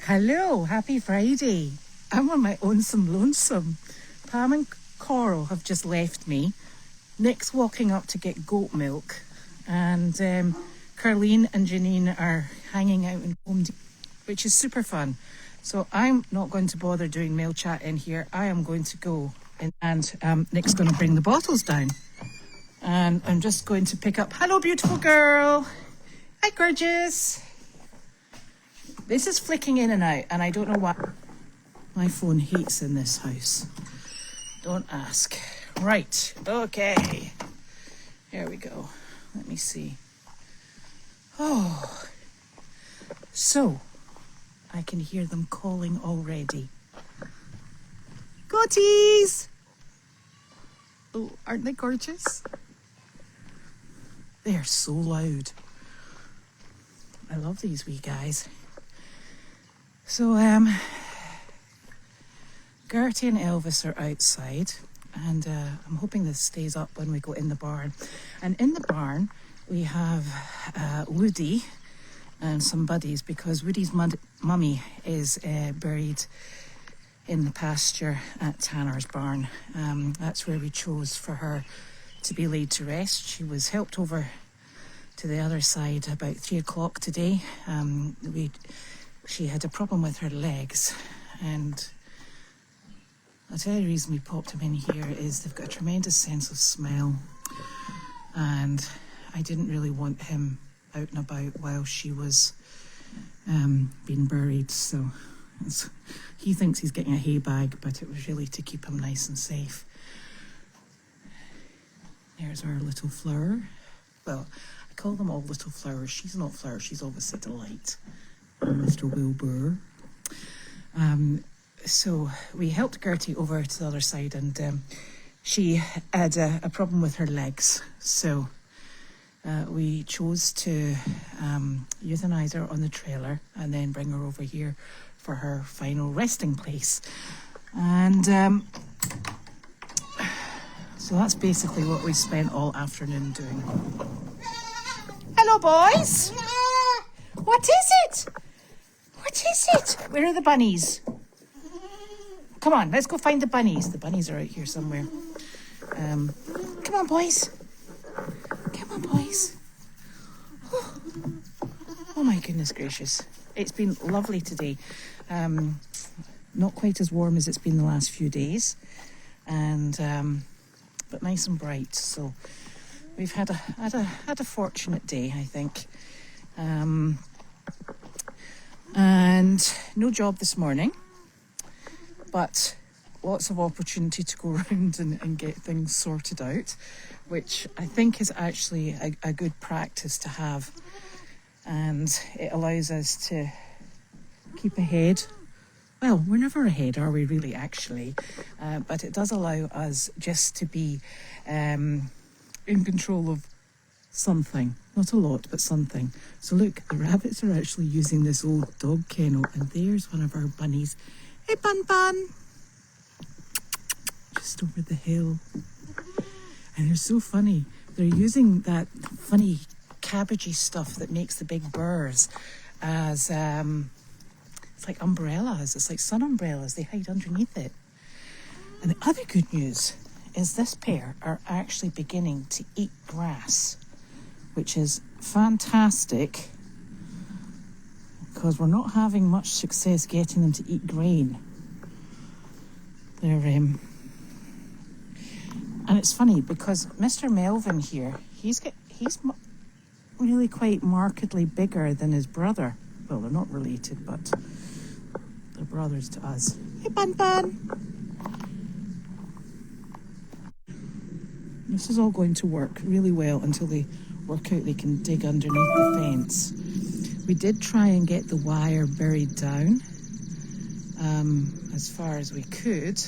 Hello, happy Friday. I'm on my lonesome. Pam and Coral have just left me. Nick's walking up to get goat milk, and Carlene and Janine are hanging out in home, which is super fun. So I'm not going to bother doing mail chat in here. I am going to go and Nick's going to bring the bottles down. And I'm just going to pick up, hello beautiful girl. Hi gorgeous. This is flicking in and out, and I don't know why. My phone hates in this house. Don't ask. Right, okay. Here we go. Let me see. Oh, so I can hear them calling already. Goaties! Oh, aren't they gorgeous? They are so loud. I love these wee guys. So, Gertie and Elvis are outside, and I'm hoping this stays up when we go in the barn. And in the barn, we have Woody and some buddies, because Woody's mummy is buried in the pasture at Tanner's barn. That's where we chose for her to be laid to rest. She was helped over to the other side about 3 o'clock today. She had a problem with her legs, and I'll tell you the reason we popped him in here is they've got a tremendous sense of smell, and I didn't really want him out and about while she was being buried, so he thinks he's getting a hay bag, but it was really to keep him nice and safe. There's our little flower. Well, I call them all little flowers. She's not flower, she's obviously delight. Mr. Wilbur. So we helped Gertie over to the other side, and she had a problem with her legs. So we chose to euthanize her on the trailer and then bring her over here for her final resting place. And so that's basically what we spent all afternoon doing. Hello, boys. What is it? What is it? Where are the bunnies? Come on, let's go find the bunnies. The bunnies are out here somewhere. Come on, boys. Come on, boys. Oh my goodness gracious. It's been lovely today. Not quite as warm as it's been the last few days, and but nice and bright. So we've had a fortunate day, I think. And no job this morning, but lots of opportunity to go around and get things sorted out, which I think is actually a good practice to have, and it allows us to keep ahead. Well, we're never ahead, are we really, actually? But it does allow us just to be in control of something. Not a lot, but something. So look, the rabbits are actually using this old dog kennel, and there's one of our bunnies. Hey, Bun Bun! Just over the hill. And they're so funny. They're using that funny cabbagey stuff that makes the big burrs as, it's like umbrellas. It's like sun umbrellas. They hide underneath it. And the other good news is this pair are actually beginning to eat grass, which is fantastic, because we're not having much success getting them to eat grain. They're and it's funny because Mr. Melvin here, he's really quite markedly bigger than his brother. Well, they're not related, but they're brothers to us. Hey, Bun Bun! This is all going to work really well until they work out they can dig underneath the fence. We did try and get the wire buried down as far as we could.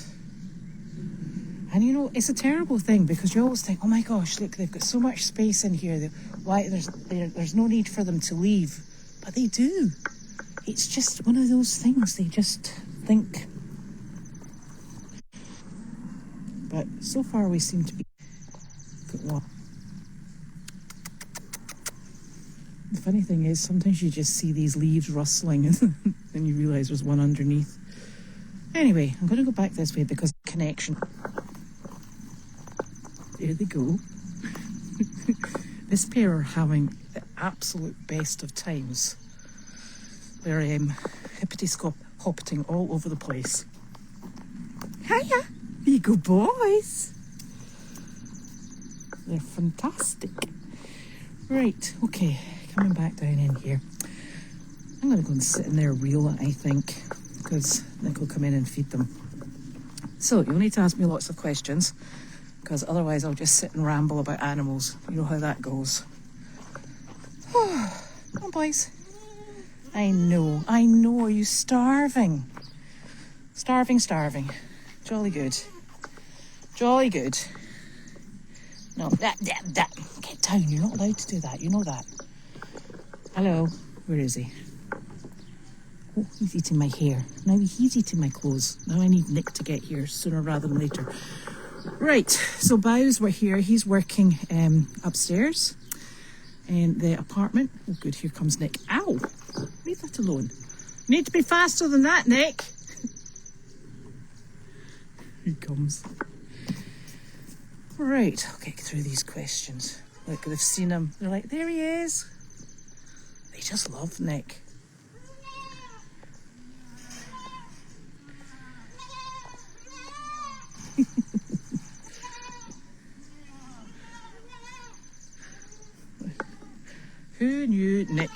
And you know, it's a terrible thing because you always think, oh my gosh, look, they've got so much space in here. Why there's no need for them to leave. But they do. It's just one of those things. They just think. But so far we seem to be... The funny thing is, sometimes you just see these leaves rustling and then you realise there's one underneath. Anyway, I'm going to go back this way because connection. There they go. This pair are having the absolute best of times. They're hippity-hoppeting all over the place. Hiya! There you go, boys. They're fantastic. Right, okay, coming back down in here. I'm going to go and sit in there reel it, I think, because Nick will come in and feed them. So you'll need to ask me lots of questions, because otherwise I'll just sit and ramble about animals. You know how that goes. Come on, boys. I know. Are you starving? Starving. Jolly good. No, that. Get down. You're not allowed to do that. You know that. Hello. Where is he? Oh, he's eating my hair. Now he's eating my clothes. Now I need Nick to get here sooner rather than later. Right, so Bows were here. He's working upstairs in the apartment. Oh, good, here comes Nick. Ow! Leave that alone. You need to be faster than that, Nick. Here he comes. Right, I'll get through these questions. Look, they've seen him. They're like, there he is. They just love Nick. Who knew Nick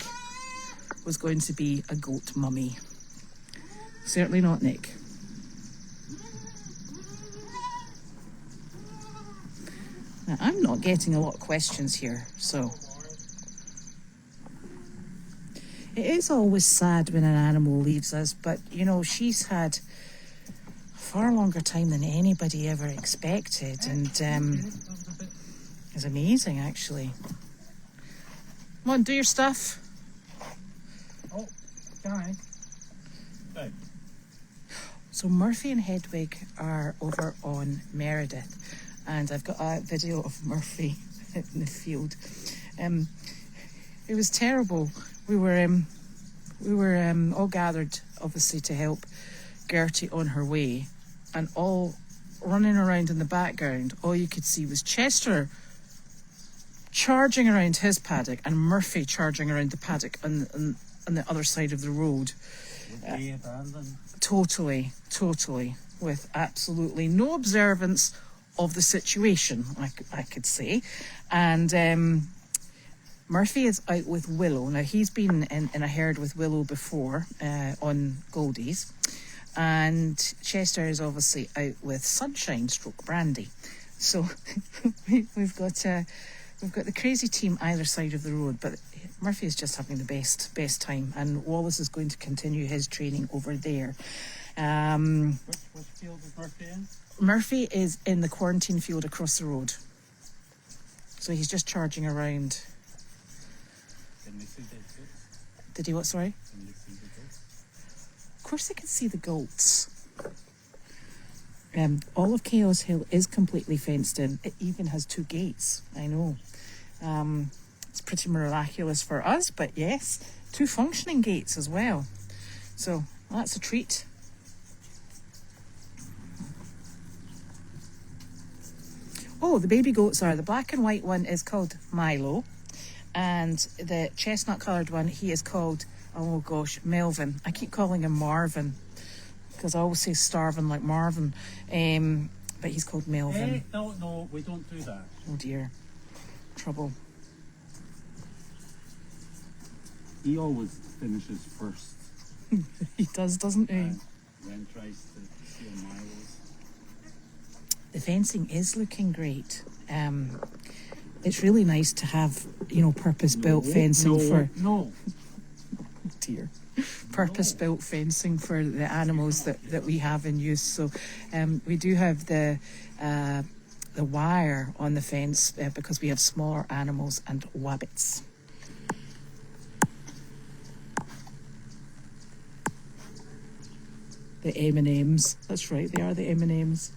was going to be a goat mummy? Certainly not Nick. Now, I'm not getting a lot of questions here, so... It is always sad when an animal leaves us, but, you know, she's had a far longer time than anybody ever expected, and it's amazing, actually. Come on, do your stuff. Oh, guy. Hey. So Murphy and Hedwig are over on Meredith, and I've got a video of Murphy in the field. It was terrible. We were all gathered, obviously, to help Gertie on her way, and all running around in the background. All you could see was Chester charging around his paddock and Murphy charging around the paddock on the other side of the road. Totally, with absolutely no observance of the situation, I could say. And Murphy is out with Willow. Now, he's been in a herd with Willow before on Goldie's. And Chester is obviously out with Sunshine / Brandy. So we've got the crazy team either side of the road, but Murphy is just having the best time, and Wallace is going to continue his training over there. Which field is Murphy in? Murphy is in the quarantine field across the road. So he's just charging around. Can they see the goats? Did he what, sorry? Can they see the goats? Of course they can see the goats. All of Chaos Hill is completely fenced in. It even has 2 gates, I know. It's pretty miraculous for us, but yes, 2 functioning gates as well. So that's a treat. Oh, the baby goats are, the black and white one is called Milo, and the chestnut coloured one, he is called, oh gosh, Melvin. I keep calling him Marvin, because I always say starving like Marvin, but he's called Melvin. Hey, no, we don't do that. Oh dear, trouble. He always finishes first. He does, doesn't he? Then tries to steal Milo's. The fencing is looking great. It's really nice to have, purpose-built fencing for... No. Dear. Purpose-built fencing for the animals that we have in use. So we do have the wire on the fence because we have smaller animals and wabbits. The M&Ms. That's right, they are the M&Ms.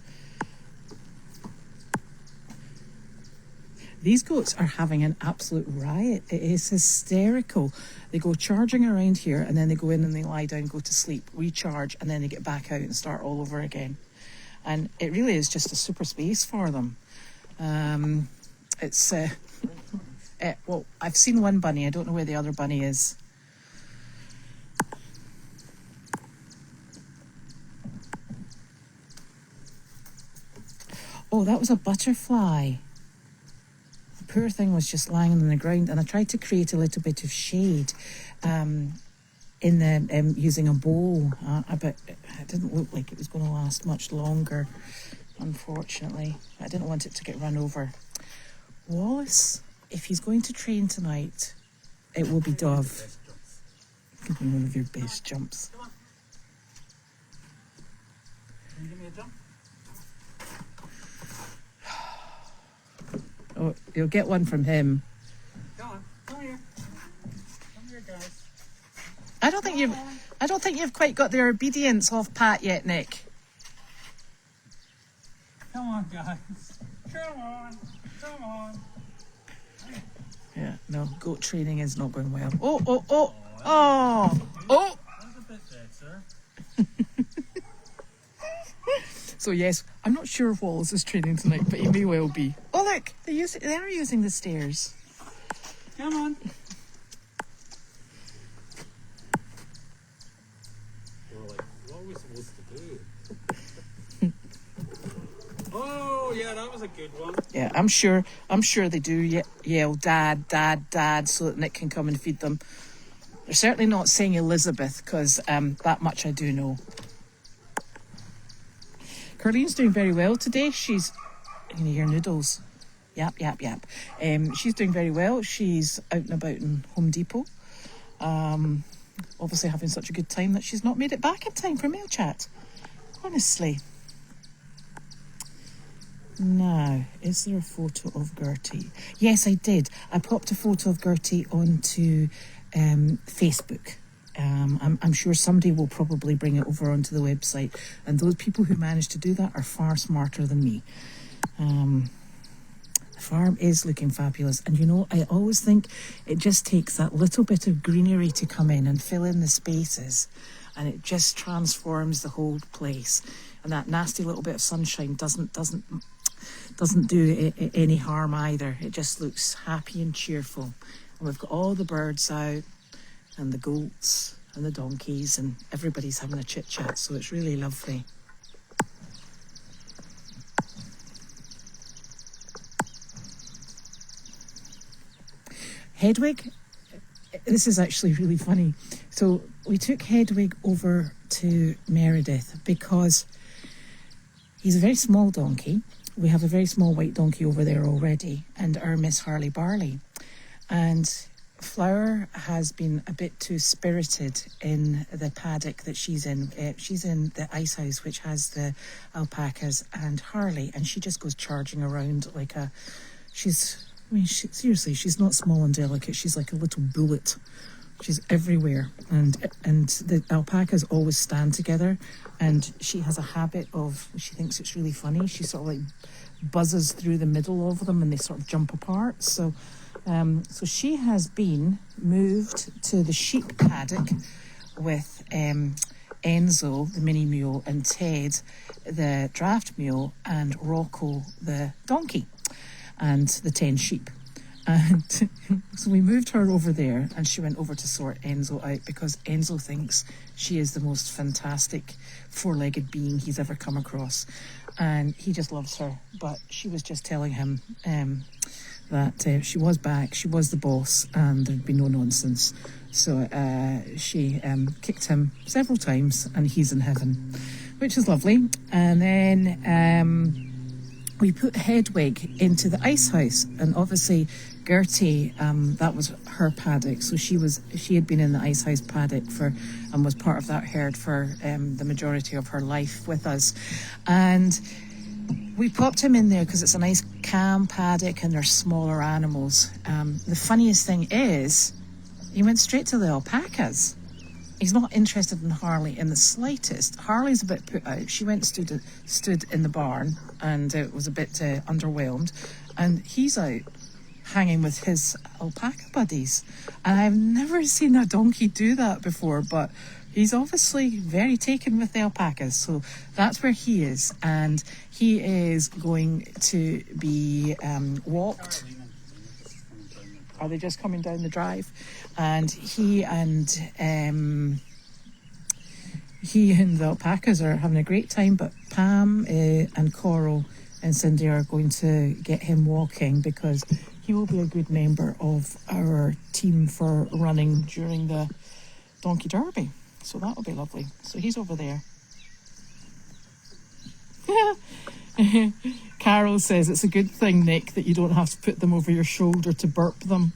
These goats are having an absolute riot. It is hysterical. They go charging around here and then they go in and they lie down, go to sleep, recharge, and then they get back out and start all over again. And it really is just a super space for them. Well, I've seen one bunny. I don't know where the other bunny is. Oh, that was a butterfly. The poor thing was just lying on the ground, and I tried to create a little bit of shade in the using a bowl, but it didn't look like it was going to last much longer, unfortunately. I didn't want it to get run over. Wallace, if he's going to train tonight, it will be Dove. Give me one of your best jumps. Come on. Can you give me a jump? Oh, you'll get one from him. Come on, come here. Come here, guys. I don't think you've quite got their obedience off pat yet, Nick. Come on, guys. Come on. Come on. Yeah, no, goat training is not going well. Oh. That was a bit better. So yes, I'm not sure if Wallace is training tonight, but he may well be. Oh look, they are using the stairs. Come on. We're like, what are we supposed to do? Oh yeah, that was a good one. Yeah, I'm sure they do yell dad, dad, dad, so that Nick can come and feed them. They're certainly not saying Elizabeth, because that much I do know. Carlene's doing very well today. She's, you can hear noodles. Yap. She's doing very well. She's out and about in Home Depot. Obviously having such a good time that she's not made it back in time for mail chat. Honestly. Now, is there a photo of Gertie? Yes, I did. I popped a photo of Gertie onto Facebook. I'm sure somebody will probably bring it over onto the website, and those people who manage to do that are far smarter than me. The farm is looking fabulous, and you know, I always think it just takes that little bit of greenery to come in and fill in the spaces, and it just transforms the whole place. And that nasty little bit of sunshine doesn't do any harm either. It just looks happy and cheerful, and we've got all the birds out, and the goats and the donkeys, and everybody's having a chit chat, so it's really lovely. Hedwig, this is actually really funny. So we took Hedwig over to Meredith because he's a very small donkey. We have a very small white donkey over there already, and our Miss Harley Barley. And Flower has been a bit too spirited in the paddock that she's in. She's in the ice house, which has the alpacas and Harley, and she just goes charging around like a... seriously, she's not small and delicate. She's like a little bullet. She's everywhere. And the alpacas always stand together, and she has a habit of... She thinks it's really funny. She sort of like buzzes through the middle of them, and they sort of jump apart. So she has been moved to the sheep paddock with Enzo, the mini mule, and Ted, the draft mule, and Rocco, the donkey, and the 10 sheep. And so we moved her over there, and she went over to sort Enzo out because Enzo thinks she is the most fantastic four-legged being he's ever come across. And he just loves her. But she was just telling him that she was back, she was the boss, and there'd be no nonsense. So she kicked him several times, and he's in heaven, which is lovely. And then we put Hedwig into the ice house, and obviously Gertie, that was her paddock, so she had been in the ice house paddock and was part of that herd for the majority of her life with us. And we popped him in there because it's a nice calm paddock and there's smaller animals. The funniest thing is he went straight to the alpacas. He's not interested in Harley in the slightest. Harley's a bit put out. She went stood in the barn and was a bit underwhelmed. And he's out hanging with his alpaca buddies. And I've never seen a donkey do that before, but he's obviously very taken with the alpacas. So that's where he is. And he is going to be walked. Are they just coming down the drive? And he and the alpacas are having a great time, but Pam and Coral and Cindy are going to get him walking because he will be a good member of our team for running during the Donkey Derby. So that will be lovely. So he's over there. Carol says it's a good thing, Nick, that you don't have to put them over your shoulder to burp them.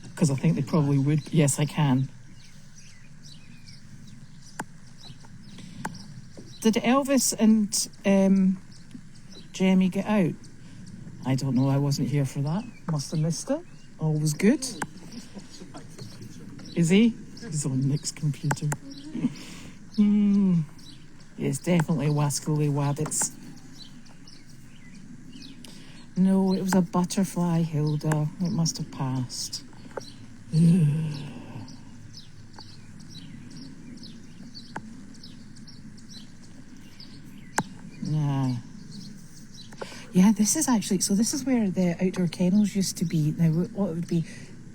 Because I think they probably would. Yes, I can. Did Elvis and Jamie get out? I don't know. I wasn't here for that. Must have missed it. All was good. Is he? He's on Nick's computer. Yes, definitely wascally wabbits. No, it was a butterfly, Hilda. It must have passed. Nah. Yeah, this is actually, so this is where the outdoor kennels used to be. Now, what it would be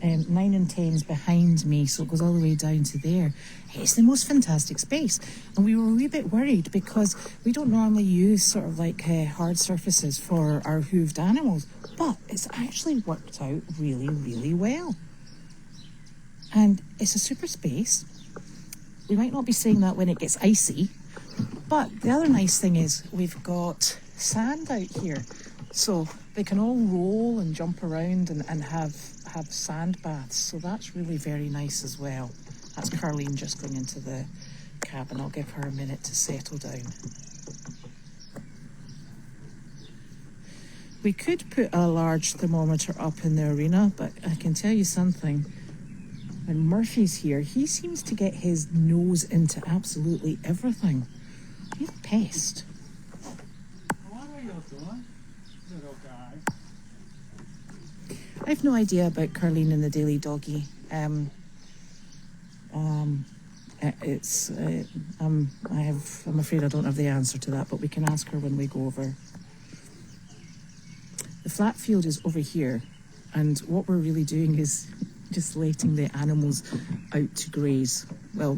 9 and 10's behind me, so it goes all the way down to there. It's the most fantastic space. And we were a wee bit worried because we don't normally use sort of like hard surfaces for our hooved animals, but it's actually worked out really, really well. And it's a super space. We might not be saying that when it gets icy, but the other nice thing is we've got sand out here, so they can all roll and jump around and have sand baths. So that's really very nice as well. That's Carlene just going into the cabin. I'll give her a minute to settle down. We could put a large thermometer up in the arena, but I can tell you something. When Murphy's here, he seems to get his nose into absolutely everything. He's a pest. What are you doing, little guy? I've no idea about Carlene and the Daily Doggy. I'm afraid I don't have the answer to that, but we can ask her when we go over. The flat field is over here, and what we're really doing is just letting the animals out to graze. Well,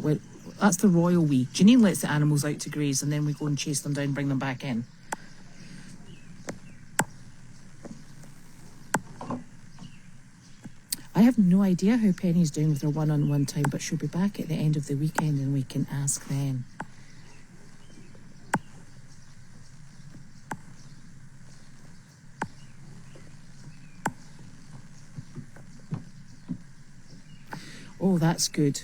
that's the royal we. Janine lets the animals out to graze, and then we go and chase them down and bring them back in. I have no idea how Penny's doing with her one-on-one time, but she'll be back at the end of the weekend and we can ask then. Oh, that's good.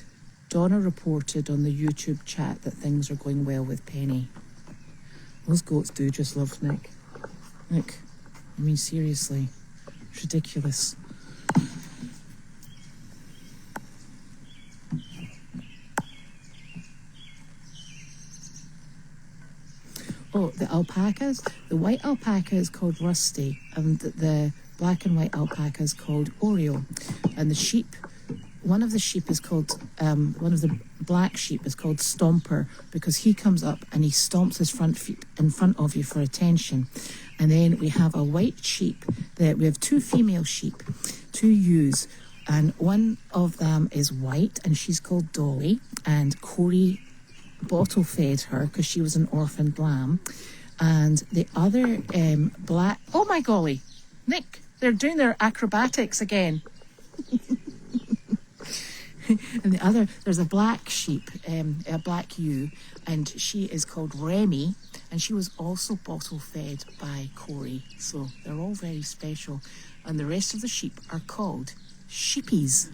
Donna reported on the YouTube chat that things are going well with Penny. Those goats do just love Nick. Nick, I mean seriously, it's ridiculous. Oh, the alpacas. The white alpaca is called Rusty, and the black and white alpaca is called Oreo. And the sheep, one of the sheep is called, one of the black sheep is called Stomper, because he comes up and he stomps his front feet in front of you for attention. And then we have a white sheep. We have 2 female sheep, 2 ewes, and one of them is white, and she's called Dolly, and Corey bottle fed her because she was an orphaned lamb. And the other black, oh my golly, Nick, they're doing their acrobatics again. And the other, there's a black sheep, a black ewe, and she is called Remy, and she was also bottle fed by Corey. So they're all very special. And the rest of the sheep are called sheepies.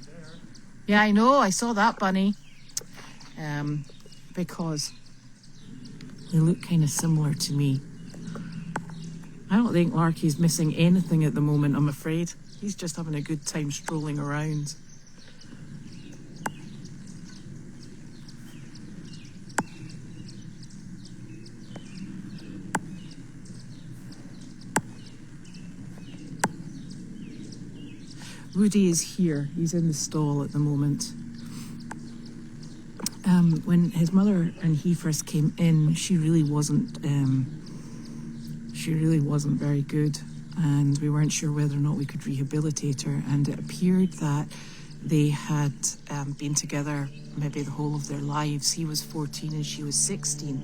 Yeah, I know, I saw that, Bunny. Because they look kind of similar to me. I don't think Larky's missing anything at the moment, I'm afraid. He's just having a good time strolling around. Woody is here. He's in the stall at the moment. When his mother and he first came in, she really wasn't very good, and we weren't sure whether or not we could rehabilitate her. And it appeared that they had been together maybe the whole of their lives. He was 14 and she was 16.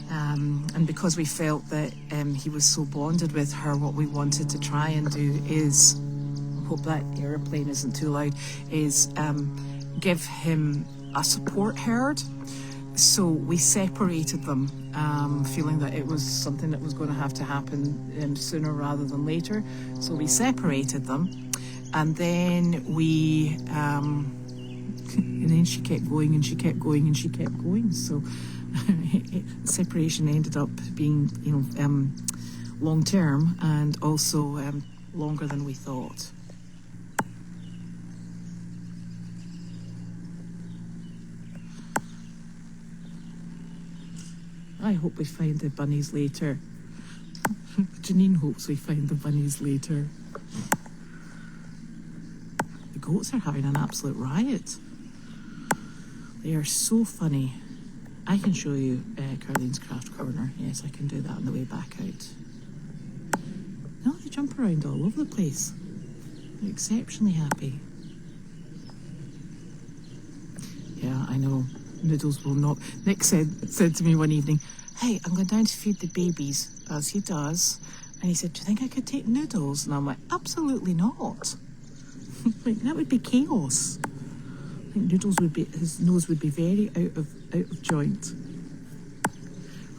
And because we felt that he was so bonded with her, what we wanted to try and do is, hope that airplane isn't too loud, is give him a support herd. So we separated them, feeling that it was something that was going to have to happen sooner rather than later. So we separated them, and then we, and then she kept going and she kept going and she kept going. So separation ended up being, long term and also longer than we thought. I hope we find the bunnies later. Janine hopes we find the bunnies later. The goats are having an absolute riot. They are so funny. I can show you Carlene's craft corner. Yes, I can do that on the way back out. No, they jump around all over the place. They're exceptionally happy. Yeah, I know. Noodles will not. Nick said to me one evening, "Hey, I'm going down to feed the babies," as he does. And he said, "Do you think I could take Noodles?" And I'm like, "Absolutely not." Like, that would be chaos. I think Noodles would be, his nose would be very out of joint.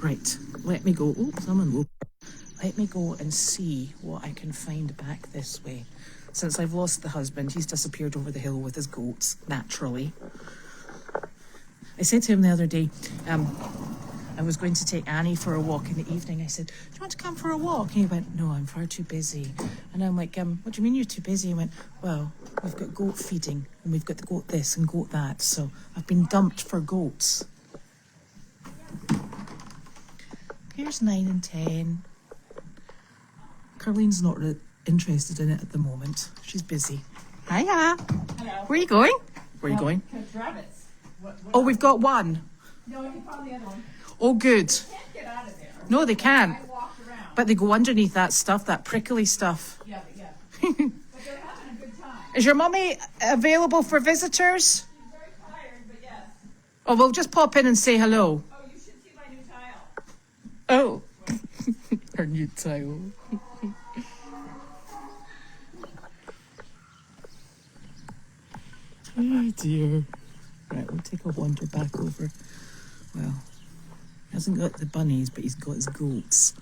Right, let me go. Oh, someone will. Let me go and see what I can find back this way. Since I've lost the husband, he's disappeared over the hill with his goats, naturally. I said to him the other day, I was going to take Annie for a walk in the evening. I said, "Do you want to come for a walk?" And he went, "No, I'm far too busy." And I'm like, "What do you mean you're too busy?" He went, "Well, we've got goat feeding and we've got the goat this and goat that. So I've been dumped for goats." Here's 9 and 10. Carlene's not really interested in it at the moment. She's busy. Hiya. Hello. Where are you going? Where are you going? Catch rabbits. Oh, we've got one. No, you found the other one. Oh, good. Can't get out of there. No, they can't. I walked around. But they go underneath that stuff, that prickly stuff. Yeah. But they're having a good time. Is your mummy available for visitors? She's very tired, but yes. Oh, we'll just pop in and say hello. Oh, you should see my new tile. Oh. Her new tile. Oh, dear. Right, we'll take a wander back over. Well, he hasn't got the bunnies, but he's got his goats.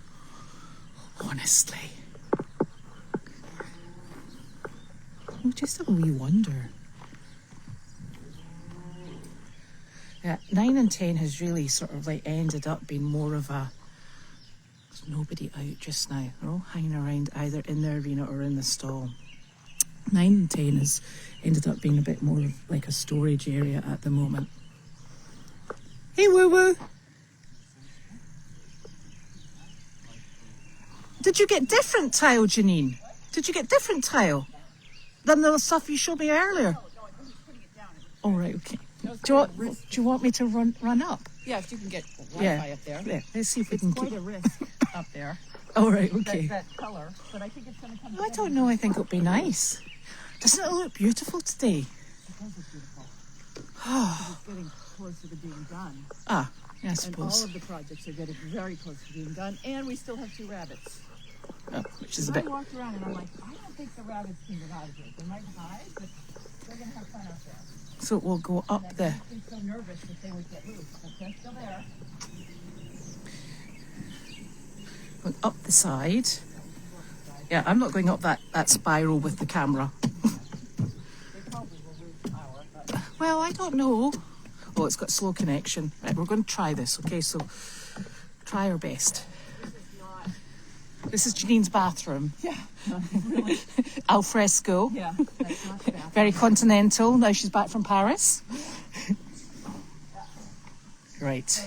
Honestly. Oh, just a wee wonder. Yeah, 9 and 10 has really sort of like ended up being more of a... There's nobody out just now. They're all hanging around either in the arena or in the stall. 9 and 10 has ended up being a bit more of like a storage area at the moment. Hey, woo-woo! Did you get different tile, Janine? Did you get different tile than the stuff you showed me earlier? No, I was putting it down. Oh, right, okay. Do you want me to run up? Yeah, if you can get Wi-Fi up there. Yeah, let's see if we It's can quite keep... a risk up there. Oh, right, okay. That color, but I think it's going to come. I don't know, I think it'll be nice. Doesn't it look beautiful today? It does look beautiful. It's getting closer to being done. Ah, yeah, I And all suppose. of the projects are getting very close to being done. And we still have 2 rabbits. Oh, which is a I bit... walked around and I'm like, I don't think the rabbits can get out of here. They might hide, but they're going to have fun out there. So we'll go up And the... I was so nervous that they would get loose, but they're still there. Going up the side. Yeah, I'm not going up that spiral with the camera. They probably will lose power, but Well, I don't know. Oh, it's got slow connection. Right, we're going to try this, okay? So, try our best. This is Janine's bathroom. yeah, really, Al fresco. yeah, that's not bad. Very continental. Now she's back from Paris. Right.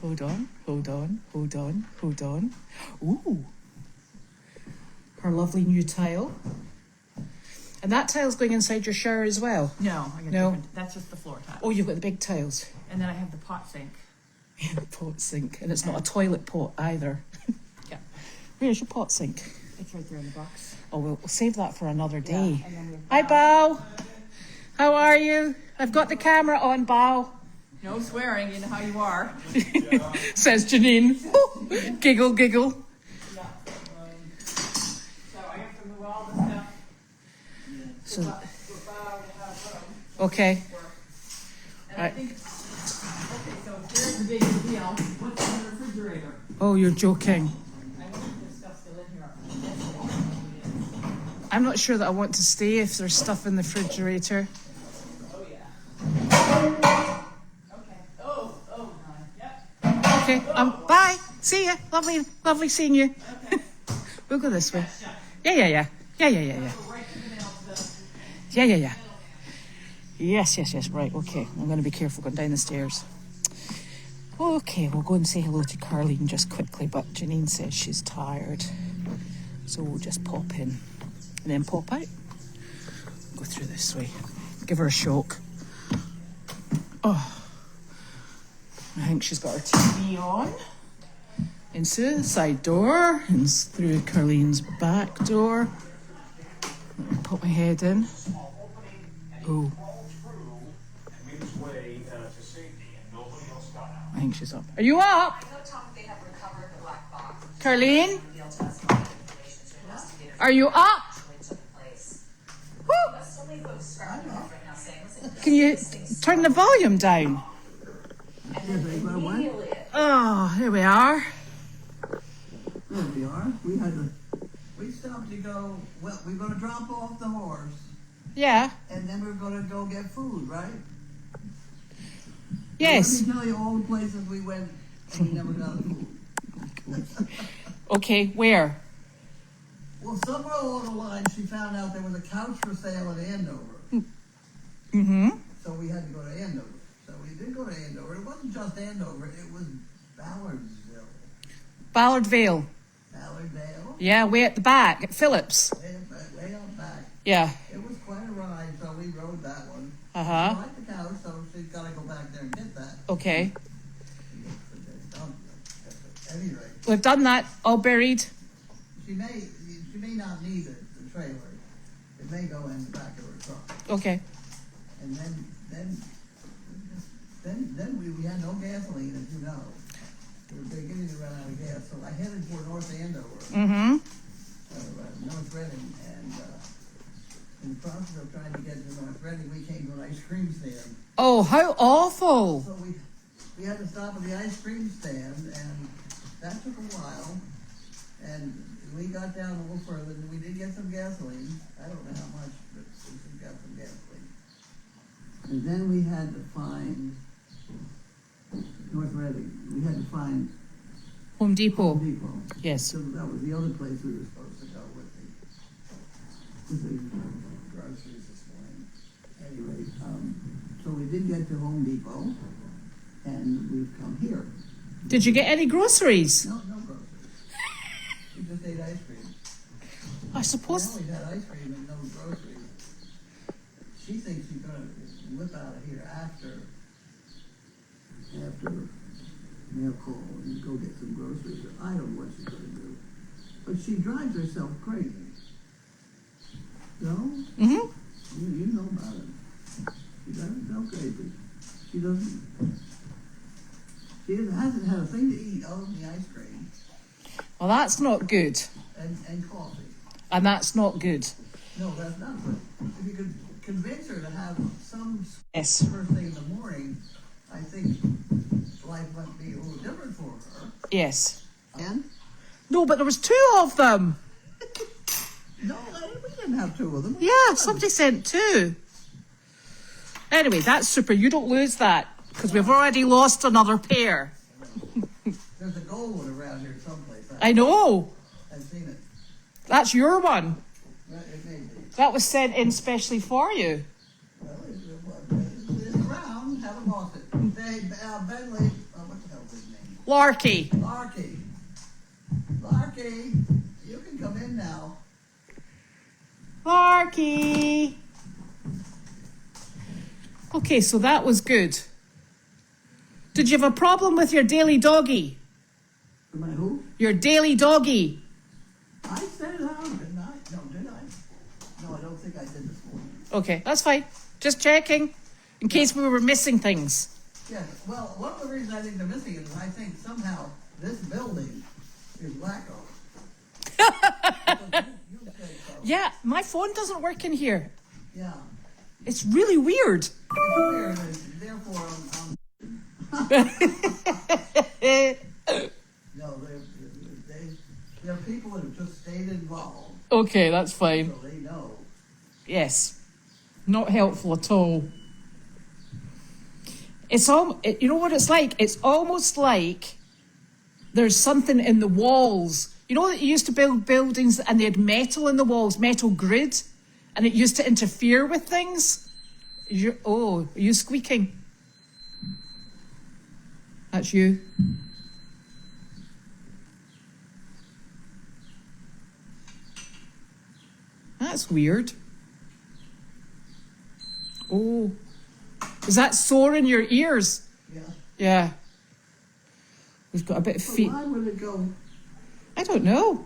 Hold on. Ooh. Her lovely new tile. And that tile's going inside your shower as well? No, I got No. different. That's just the floor tile. Oh, you've got the big tiles. And then I have the pot sink. Yeah, the pot sink. And it's not a toilet pot either. Yeah. Where's your pot sink? It's right there in the box. Oh, we'll save that for another day. And then we have Hi, Bao. How are you? I've got the camera on, Bao. no swearing, you know how you are. Says Janine. Giggle, giggle. Yeah. So I have to move all this stuff. So, So, okay. and I think, okay, so here's the big deal. What's in the refrigerator? Oh, you're joking. I know there's stuff still in here. I'm not sure that I want to stay if there's stuff in the refrigerator. Oh, yeah. Okay. Oh, yep. Okay, bye. See ya. Lovely seeing you. Okay. We'll go this way. Yeah. Yeah. Yes. Right, okay. I'm going to be careful going down the stairs. Okay, we'll go and say hello to Carlene just quickly, but Janine says she's tired. So we'll just pop in and then pop out. Go through this way. Give her a shock. Oh. I think she's got her TV on. And through the side door and through Carlene's back door. Let me put my head in. Oh. I think she's up. Are you up? Carlene? Are you up? Woo! Can you turn the volume down? Oh, here we are. There we are. We stopped to go, well, we're going to drop off the horse, Yeah. and then we're going to go get food, right? Yes. Let me tell you all the places we went, and we never got food. Okay, where? Well, somewhere along the line, she found out there was a couch for sale in Andover. Mm-hmm. So we had to go to Andover. So we did go to Andover. It wasn't just Andover, it was Ballardsville. Ballardvale. Ballardvale. Yeah, way at the back, at Phillips. Way out back. Yeah. It was quite a ride, so we rode that one. Uh-huh. I like the couch, so she's got to go back there and get that. Okay. At any rate, We've done that, all buried. she may not need the trailer. It may go in the back of her truck. Okay. And then we had no gasoline, as you know. We were beginning to run out of gas, so I headed for North Andover, Mm-hmm. North Reading, and in the process of trying to get to North Reading, we came to an ice cream stand. Oh, how awful. So we had to stop at the ice cream stand, and that took a while. And we got down a little further, and we did get some gasoline. I don't know how much, but we got some gasoline. And then we had to find North Reading. We had to find Home Depot. Home Depot. Yes. So that was the other place we were supposed to go with the groceries this morning. Anyway, so we did get to Home Depot, and we've come here. Did you get any groceries? No groceries. We just ate ice cream. I suppose. We always had ice cream and no groceries. She thinks she's gonna whip out of here after mail call and go get some groceries. I don't know what she's gonna do. But she drives herself crazy. No? Mm-hmm. You know about it. She drives herself crazy. She hasn't had a thing to eat other than the ice cream Well, that's not good. and coffee. And that's not good. No, that's not good. If you could convince her to have some Yes. first thing in the morning, I think life might be a little different for her. Yes. And? No, but there was 2 of them. No, we didn't have 2 of them. Yeah, somebody sent 2. Anyway, that's super. You don't lose that because we've already lost another pair. There's a gold one around here someplace. I know. I've seen it. That's your one. It may be. That was sent in specially for you. Well, it's around. Haven't lost it. Hey, Bentley, what the hell is his name? Larky. Larky, you can come in now. Larky. Okay, so that was good. Did you have a problem with your daily doggy? My who? Your daily doggy. I set it on, didn't I? No, did I? No, I don't think I did this morning. Okay, that's fine. Just checking in case we were missing things. Yes, well, one of the reasons I think they're missing it is I think somehow this building is wacko. You say so. Yeah, my phone doesn't work in here. Yeah. It's really weird. It's weird, and therefore no, they're people that have just stayed involved, Okay, that's fine. so they know. Yes. Not helpful at all. It's you know what it's like? It's almost like there's something in the walls. You know that you used to build buildings and they had metal in the walls, metal grid, and it used to interfere with things? Are you squeaking? That's you. That's weird. Oh. Is that sore in your ears? Yeah. Yeah. We've got a bit of But feet. why would it go? I don't know.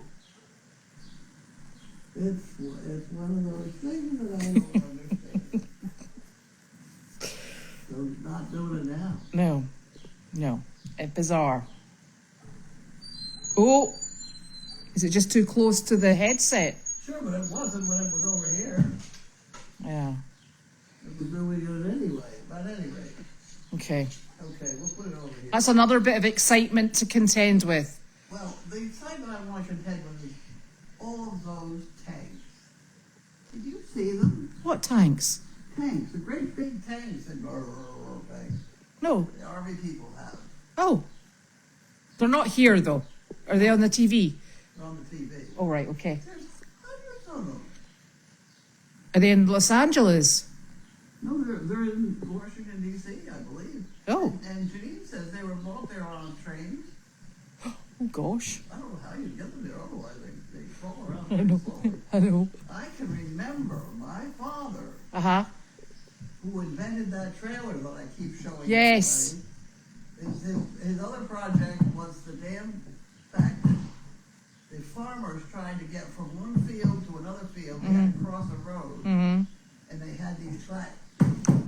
It's one of those things that I don't understand. So it's not doing it now. No. It's bizarre. Oh. Is it just too close to the headset? Sure, but it wasn't when it was over here. Yeah. It was doing it anyway. But anyway, Okay. we'll put it over here. That's another bit of excitement to contend with. Well, the excitement I want to contend with is all of those tanks. Did you see them? What tanks? Tanks, the great big tanks and tanks. No. The army people have Oh. They're not here, though. Are they on the TV? on the TV. Oh, right, okay. There's hundreds of them. Are they in Los Angeles? No, they're in Washington, D.C., I believe. Oh. And Janine says they were bought there on trains. Oh, gosh. I don't know how you get them there, otherwise they fall around. I know. slowly. I know. I can remember my father, Uh-huh. who invented that trailer that I keep showing Yes. everybody. His other project was the damn fact that the farmers tried to get from one field to another field. They had to cross a road, Mm-hmm. and they had these tracks.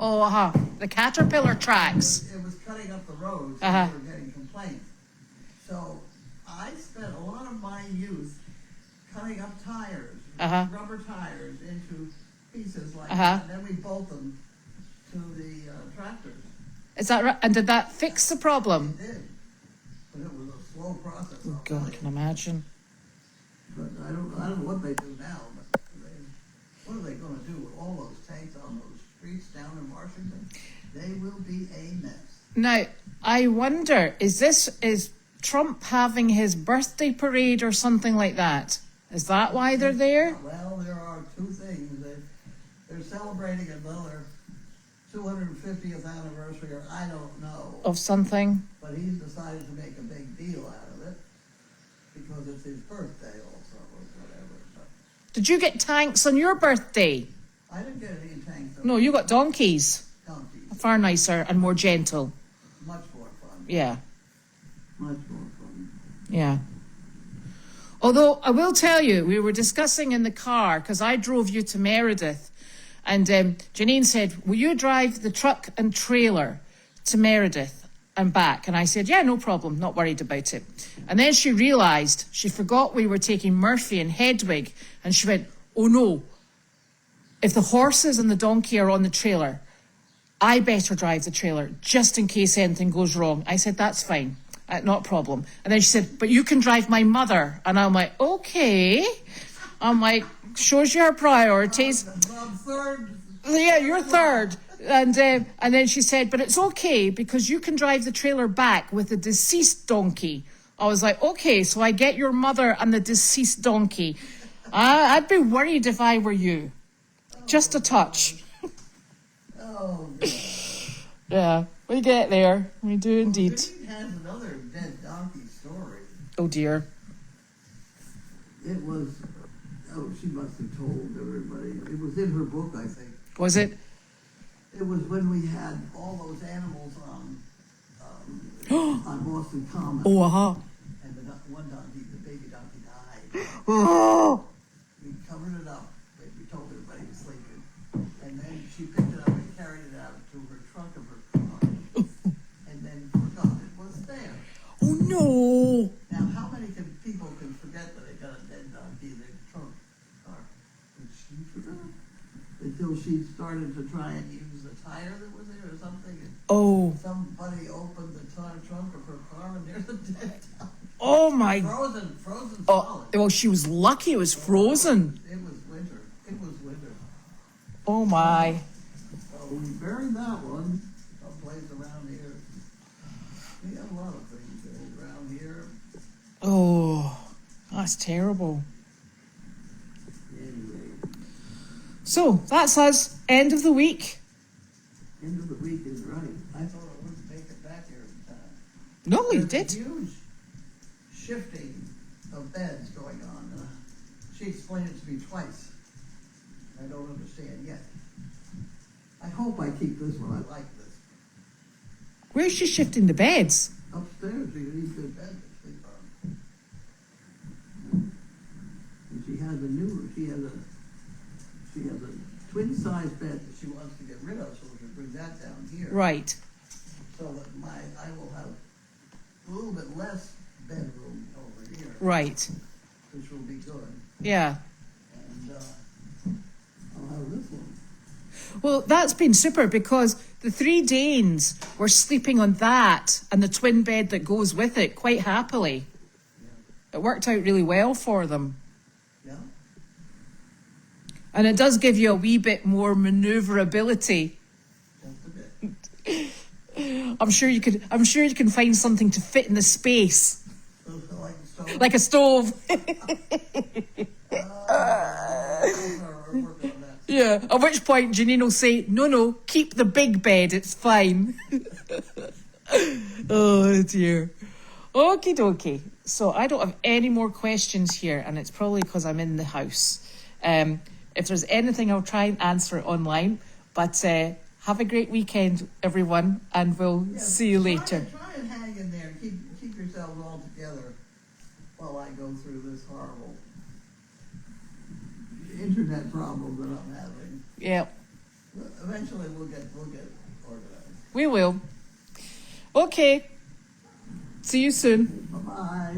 Oh, uh-huh. The caterpillar tracks. It was cutting up the roads, so Uh-huh. they were getting complaints. So I spent a lot of my youth cutting up tires, Uh-huh. rubber tires, into pieces like Uh-huh. that, and then we bolt them to the tractors. Is that right? And did that fix the problem? It did, but it was a slow process. Oh, I'll God, tell I you. can imagine. But I don't know what they do now. But what are they going to do with all those tanks on those streets down in Washington? They will be a mess. Now, I wonder, is Trump having his birthday parade or something like that? Is that why they're there? Well, there are two things. They're celebrating another 250th anniversary, or I don't know. Of something? But he's decided to make a big deal out of it because it's his birthday also, or whatever. But Did you get tanks on your birthday? I didn't get any tanks. No, you got donkeys. Donkeys. Far nicer and more gentle. Much more fun. Yeah, Much more fun. yeah. Although, I will tell you, we were discussing in the car, because I drove you to Meredith, and Janine said, will you drive the truck and trailer to Meredith and back? And I said, yeah, no problem, not worried about it. And then she realised she forgot we were taking Murphy and Hedwig, and she went, oh no, if the horses and the donkey are on the trailer, I better drive the trailer just in case anything goes wrong. I said, that's fine, not a problem. And then she said, but you can drive my mother. And I'm like, okay. I'm like, shows you her priorities. I'm third. Yeah, you're third. And then she said, but it's okay because you can drive the trailer back with the deceased donkey. I was like, okay, so I get your mother and the deceased donkey. I'd be worried if I were you. Just a touch. Oh, God. Yeah, we get there. We do indeed. Janine has another dead donkey story. Oh dear. It was, Oh, she must have told everybody. It was in her book, I think. Was it? It was when we had all those animals on Boston Common. Oh, uh-huh. And one donkey, the baby donkey, died. Oh, We covered it up, but we told everybody was sleeping. And then she picked it up and carried it out to her trunk of her car. And then forgot it was there. oh no. Now, how many people can forget that they got a dead donkey in their trunk car? And she forgot. Until she started to try and use the tire that was there or something. And Oh, somebody opened the trunk of her car and there's a dead donkey. oh my. Frozen Oh, solid. well, she was lucky it was frozen. It was winter. It was winter. Oh my. So we buried that one someplace around here. We have a lot of things buried around here. Oh, that's terrible. Anyway, So that's us. End of the week. end of the week is right. I thought I wouldn't make it back here in time. No, you There's did. a huge shifting of beds going on. She explained it to me twice. I don't understand yet. I hope I keep this one. I like this. Where's she shifting the beds? Upstairs, you need good bed to sleep on. And she has a newer. She has a twin size bed that she wants to get rid of, so we can bring that down here. Right. So that I will have a little bit less bedroom over here, Right. which will be good. Yeah. And I'll have this one. Well, that's been super because the 3 Danes were sleeping on that and the twin bed that goes with it quite happily. Yeah. It worked out really well for them. Yeah. And it does give you a wee bit more manoeuvrability. Just a bit. I'm sure you can find something to fit in the space. Like a stove. Like a stove. We're working on that. Yeah. At which point Janine will say, no, keep the big bed, it's fine. Oh dear. Okie dokie. So I don't have any more questions here, and it's probably because I'm in the house. If there's anything, I'll try and answer it online. But have a great weekend, everyone, and we'll see you later. Try and hang in there and keep yourselves all together while I go through this horrible internet problem that I'm having. Yeah, Eventually we'll get organized. we will. Okay. See you soon. Bye-bye.